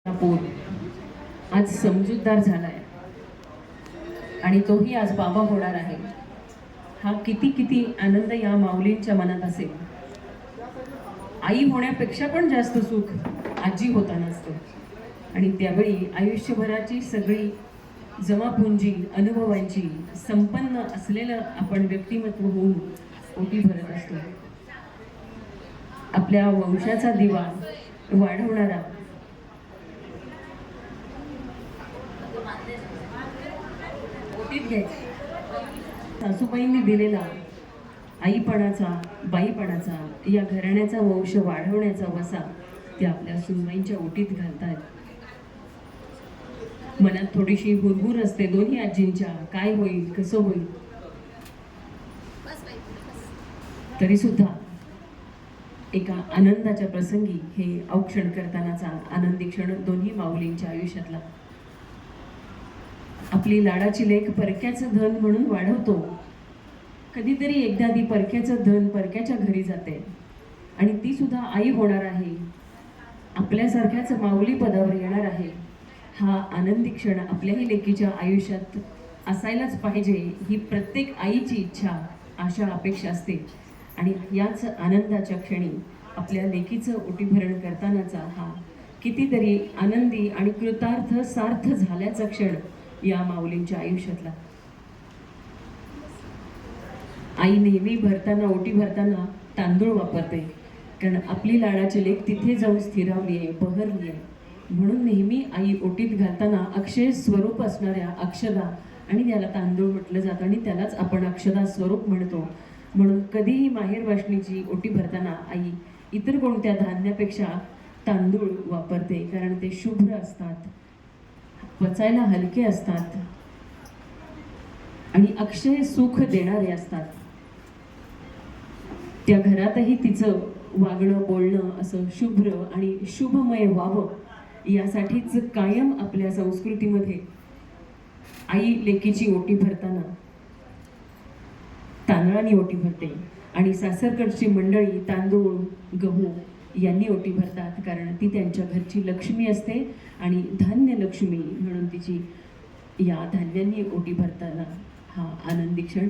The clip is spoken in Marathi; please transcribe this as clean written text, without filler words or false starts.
पोर आज समजूतदार झालाय आणि तोही आज बाबा होणार आहे. हा किती किती आनंद या माऊलींच्या मनात असेल. आई होण्यापेक्षा पण जास्त सुख आजी होताना असतं आणि त्यावेळी आयुष्यभराची सगळी जमापुंजी अनुभवांची संपन्न असलेलं आपण व्यक्तिमत्व होऊन ओटी भरत असतो. आपल्या वंशाचा दिवा वाढवणारा सासूबाईंनी दिलेला आईपणाचा बाईपणाचा या घराण्याचा वंश वाढवण्याचा वसा ते आपल्या सुनबाईंच्या ओटीत घालतात. मनात थोडीशी हुरहुर असते दोन्ही आजींच्या, काय होईल कसं होईल. तरी सुद्धा एका आनंदाच्या प्रसंगी हे औक्षण करतानाचा आनंदी क्षण दोन्ही माऊलींच्या आयुष्यातला. आपली लाडाची लेक परक्याचं धन म्हणून वाढवतो. कधीतरी एकदा ती परक्याचं धन परक्याच्या घरी जाते आणि ती सुद्धा आई होणार आहे, आपल्यासारख्याच माऊली पदावर येणार आहे. हा आनंदी क्षण आपल्याही लेकीच्या आयुष्यात असायलाच पाहिजे ही प्रत्येक आईची इच्छा, आशा, अपेक्षा असते. आणि याच आनंदाच्या क्षणी आपल्या लेकीचं ओटीभरण करतानाचा हा कितीतरी आनंदी आणि कृतार्थ सार्थ झाल्याचा क्षण या माऊलींच्या आयुष्यातला. आई नेहमी भरताना ओटी भरताना तांदूळ वापरते, कारण आपली लाडाची लेक तिथे जाऊन स्थिरावली आहे, बहरली आहे. म्हणून नेहमी आई ओटीत घालताना अक्षय स्वरूप असणाऱ्या अक्षदा, आणि त्याला तांदूळ म्हटलं जातं आणि त्यालाच आपण अक्षदा स्वरूप म्हणतो. म्हणून कधीही माहेर वासणीची ओटी भरताना आई इतर कोणत्या धान्यापेक्षा तांदूळ वापरते, कारण ते शुभ्र असतात, पचायला हलके असतात आणि अक्षय सुख देणारे असतात. त्या घरातही तिचं वागणं बोलणं असं शुभ्र आणि शुभमय व्हावं यासाठीच कायम आपल्या संस्कृतीमध्ये आई लेकीची ओटी भरताना तांदळाने ओटी भरते आणि सासरकडची मंडळी तांदूळ गहू यांनी ओटी भरतात, कारण ती त्यांच्या घरची लक्ष्मी असते आणि धान्य लक्ष्मी म्हणून तिची या धान्यांनी ओटी भरताना हा आनंदी क्षण